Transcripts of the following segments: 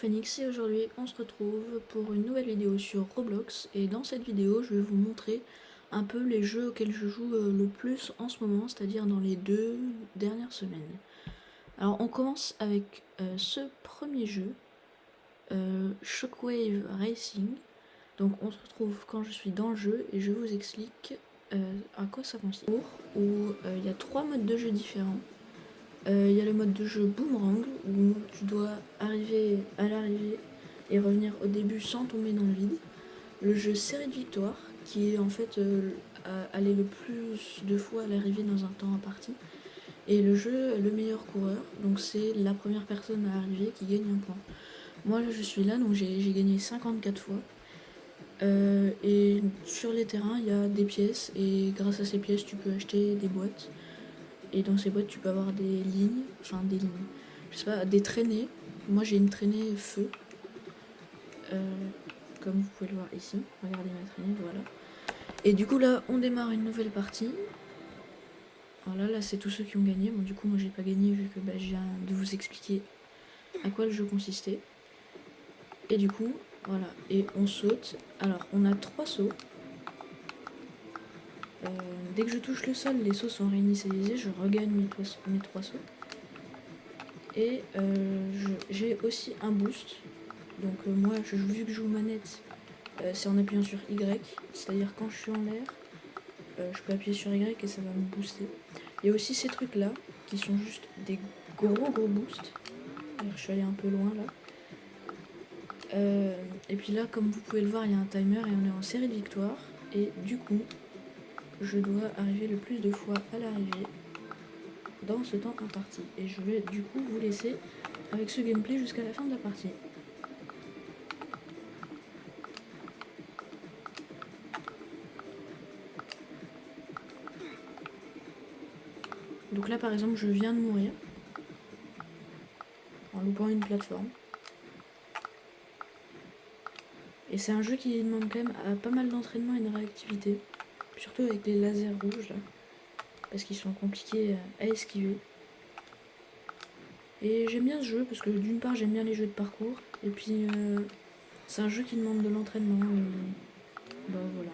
Phoenix et aujourd'hui on se retrouve pour une nouvelle vidéo sur Roblox et dans cette vidéo je vais vous montrer un peu les jeux auxquels je joue le plus en ce moment, c'est-à-dire dans les 2 dernières semaines. Alors on commence avec ce premier jeu, Shockwave Racing. Donc on se retrouve quand je suis dans le jeu et je vous explique à quoi ça consiste. Où il y a 3 modes de jeu différents. Il y a le mode de jeu boomerang où tu dois arriver à l'arrivée et revenir au début sans tomber dans le vide. Le jeu série de victoire qui est en fait aller le plus de fois à l'arrivée dans un temps imparti. Et le jeu le meilleur coureur, donc c'est la première personne à arriver qui gagne un point. Moi là je suis là donc j'ai gagné 54 fois. Et sur les terrains il y a des pièces et grâce à ces pièces tu peux acheter des boîtes. Et dans ces boîtes, tu peux avoir des lignes, je sais pas, des traînées. Moi, j'ai une traînée feu, comme vous pouvez le voir ici. Regardez ma traînée, voilà. Et du coup, là, on démarre une nouvelle partie. Alors là, c'est tous ceux qui ont gagné. Bon, du coup, moi, j'ai pas gagné vu que je viens de vous expliquer à quoi le jeu consistait. Et du coup, voilà. Et on saute. Alors, on a 3 sauts. Dès que je touche le sol, les sauts sont réinitialisés. Je regagne mes 3 sauts. Et j'ai aussi un boost. Donc moi, vu que je joue manette, c'est en appuyant sur Y. C'est-à-dire quand je suis en l'air, je peux appuyer sur Y et ça va me booster. Il y a aussi ces trucs-là, qui sont juste des gros boosts. Alors, je suis allée un peu loin là. Et puis là, comme vous pouvez le voir, il y a un timer et on est en série de victoires. Et du coup, je dois arriver le plus de fois à l'arrivée dans ce temps imparti. Et je vais du coup vous laisser avec ce gameplay jusqu'à la fin de la partie. Donc là par exemple je viens de mourir en loupant une plateforme. Et c'est un jeu qui demande quand même pas mal d'entraînement et de réactivité. Surtout avec les lasers rouges là. Parce qu'ils sont compliqués à esquiver. Et j'aime bien ce jeu parce que d'une part j'aime bien les jeux de parcours. Et puis c'est un jeu qui demande de l'entraînement. Et bah voilà.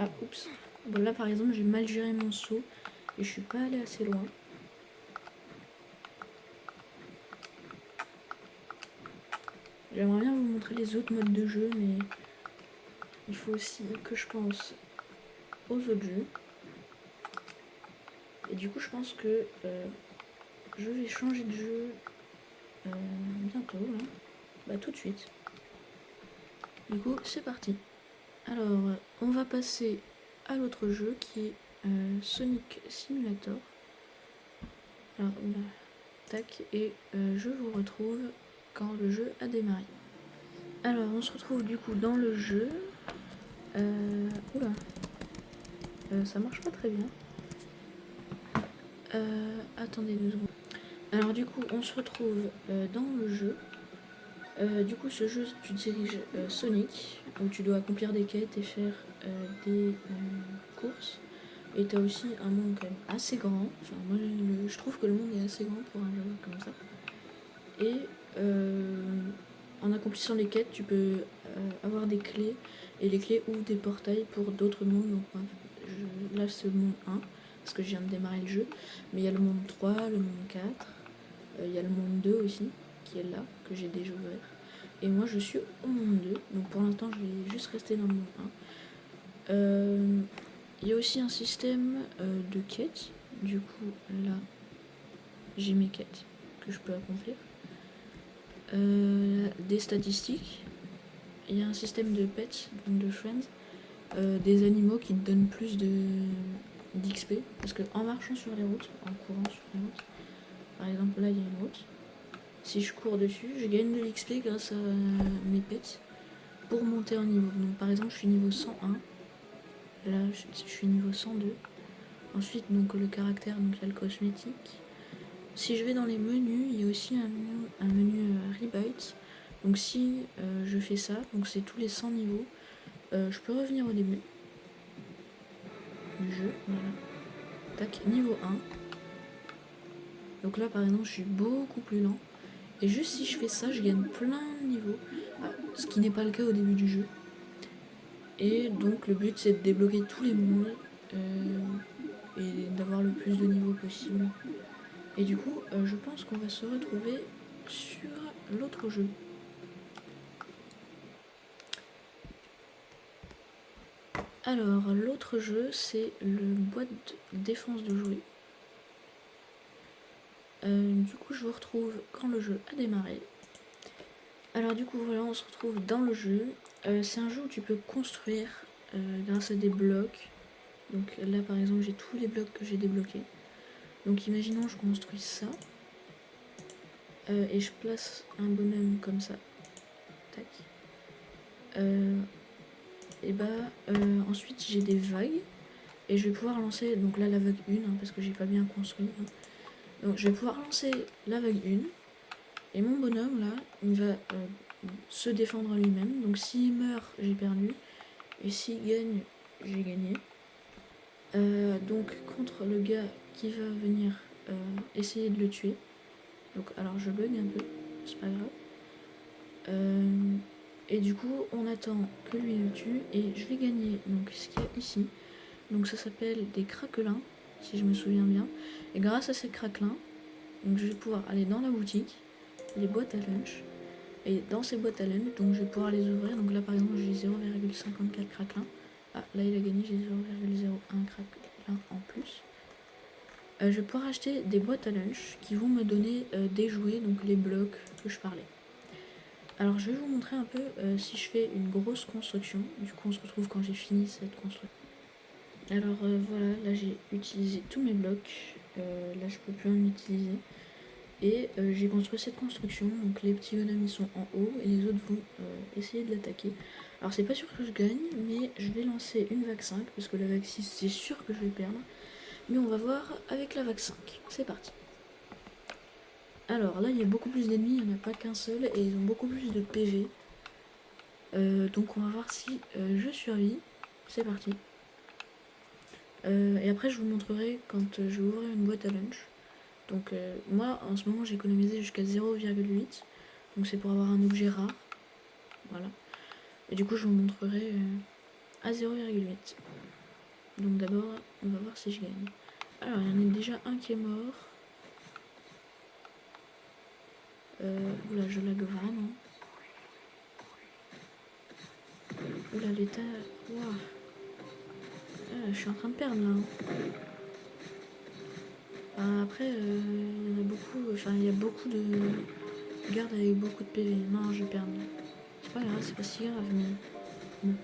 Ah oups. Bon là par exemple j'ai mal géré mon saut. Et je suis pas allée assez loin. J'aimerais bien vous montrer les autres modes de jeu, mais il faut aussi que je pense aux autres jeux. Et du coup, je pense que je vais changer de jeu bientôt, là. Bah, tout de suite. Du coup, c'est parti. Alors, on va passer à l'autre jeu qui est Sonic Simulator. Alors, oula, tac, et je vous retrouve quand le jeu a démarré. Alors, on se retrouve du coup dans le jeu. Oula, ça marche pas très bien. Attendez 2 secondes. Alors du coup, on se retrouve dans le jeu. Du coup, ce jeu, tu diriges Sonic, où tu dois accomplir des quêtes et faire des courses. Et tu as aussi un monde quand même assez grand. Enfin, moi, je trouve que le monde est assez grand pour un jeu comme ça. Et en accomplissant les quêtes, tu peux avoir des clés. Et les clés ouvrent des portails pour d'autres mondes. Donc, là, c'est le monde 1, parce que je viens de démarrer le jeu. Mais il y a le monde 3, le monde 4. Il y a le monde 2 aussi, qui est là, que j'ai déjà ouvert. Et moi, je suis au monde 2. Donc, pour l'instant, je vais juste rester dans le monde 1. Il y a aussi un système de quêtes. Du coup, là, j'ai mes quêtes que je peux accomplir. Des statistiques. il y a un système de pets, donc de friends, des animaux qui te donnent plus d'XP. Parce que en marchant sur les routes, en courant sur les routes, par exemple là il y a une route, si je cours dessus, je gagne de l'XP grâce à mes pets pour monter en niveau. Donc par exemple je suis niveau 101, là je suis niveau 102. Ensuite donc le caractère, donc là le cosmétique. Si je vais dans les menus, il y a aussi un menu Rebite. Donc si je fais ça, donc c'est tous les 100 niveaux, je peux revenir au début du jeu, voilà. Tac, niveau 1. Donc là par exemple je suis beaucoup plus lent. Et juste si je fais ça, je gagne plein de niveaux. Ce qui n'est pas le cas au début du jeu. Et donc le but c'est de débloquer tous les mondes et d'avoir le plus de niveaux possible. Et du coup, je pense qu'on va se retrouver sur l'autre jeu. Alors, l'autre jeu, c'est le boîte de défense de jouets. Du coup, je vous retrouve quand le jeu a démarré. Alors du coup, voilà, on se retrouve dans le jeu. C'est un jeu où tu peux construire grâce à des blocs. Donc là, par exemple, j'ai tous les blocs que j'ai débloqués. Donc imaginons, je construis ça. Et je place un bonhomme comme ça. Tac. Et bah, ensuite, j'ai des vagues. Et je vais pouvoir lancer, donc là, la vague 1, parce que j'ai pas bien construit. Donc je vais pouvoir lancer la vague 1. Et mon bonhomme, là, il va se défendre lui-même. Donc s'il meurt, j'ai perdu. Et s'il gagne, j'ai gagné. Donc contre le gars qui va venir essayer de le tuer. Donc alors je bug un peu, c'est pas grave. Et du coup on attend que lui le tue et je vais gagner. Donc ce qu'il y a ici, donc ça s'appelle des craquelins, si je me souviens bien. Et grâce à ces craquelins, donc je vais pouvoir aller dans la boutique, les boîtes à lunch. Et dans ces boîtes à lunch, donc je vais pouvoir les ouvrir. Donc là par exemple j'ai 0,54 craquelins. Ah là il a gagné, j'ai 0,01 craquelins en plus. Je vais pouvoir acheter des boîtes à lunch qui vont me donner des jouets, donc les blocs que je parlais. Alors je vais vous montrer un peu si je fais une grosse construction. Du coup on se retrouve quand j'ai fini cette construction. Alors voilà, là j'ai utilisé tous mes blocs. Là je peux plus en utiliser. Et j'ai construit cette construction. Donc les petits bonhommes ils sont en haut et les autres vont essayer de l'attaquer. Alors c'est pas sûr que je gagne, mais je vais lancer une vague 5 parce que la vague 6 c'est sûr que je vais perdre. Mais on va voir avec la vague 5. C'est parti. Alors là, il y a beaucoup plus d'ennemis, il n'y en a pas qu'un seul, et ils ont beaucoup plus de PV. Donc on va voir si je survis. C'est parti. Et après, je vous montrerai quand je vais ouvrir une boîte à lunch. Donc moi, en ce moment, j'ai économisé jusqu'à 0,8. Donc c'est pour avoir un objet rare. Voilà. Et du coup, je vous montrerai à 0,8. Donc d'abord, on va voir si je gagne. Alors, il y en a déjà un qui est mort. Oula, je lag vraiment. Oula, l'état... Waouh. Je suis en train de perdre là. Après, il y en a beaucoup... Enfin, il y a beaucoup de gardes avec beaucoup de PV. Non, je perds. C'est pas grave, c'est pas si grave, mais... Bon.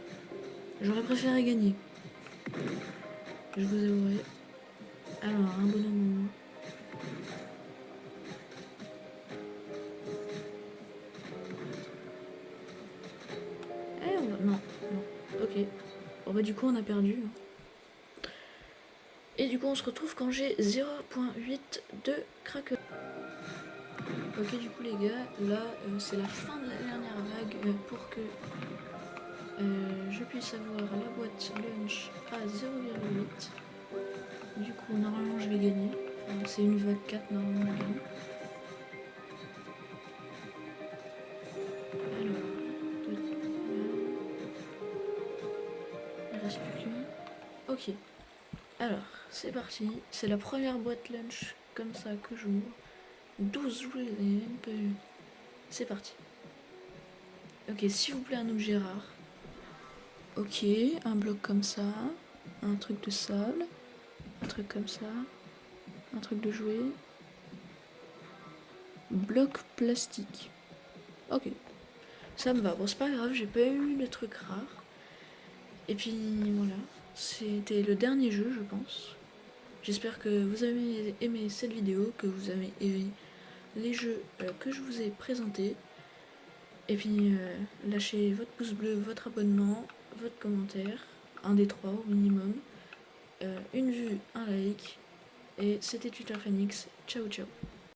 J'aurais préféré gagner. Je vous avouerai. Alors, un bonhomme en moins. Non, non. Ok. Bon bah du coup, on a perdu. Et du coup, on se retrouve quand j'ai 0,8 de crack. Ok, du coup, les gars, là, c'est la fin de la dernière vague pour que je puisse avoir la boîte lunch à 0,8. Du coup, normalement, je vais gagner. Enfin, c'est une vague 4, normalement, je gagne. Alors, il reste plus qu'une. Ok. Alors, c'est parti. C'est la première boîte lunch comme ça que j'ouvre. 12 jouets, vous n'avez même pas vu. C'est parti. Ok, s'il vous plaît, un objet rare. Ok, un bloc comme ça. Un truc de sable. Un truc comme ça. Un truc de jouet. Bloc plastique. Ok. Ça me va. Bon, c'est pas grave, j'ai pas eu de trucs rares. Et puis voilà, c'était le dernier jeu, je pense. J'espère que vous avez aimé cette vidéo, que vous avez aimé les jeux que je vous ai présentés. Et puis lâchez votre pouce bleu, votre abonnement, votre commentaire, un des trois au minimum, une vue, un like. Et c'était Tuteur Phoenix. Ciao ciao.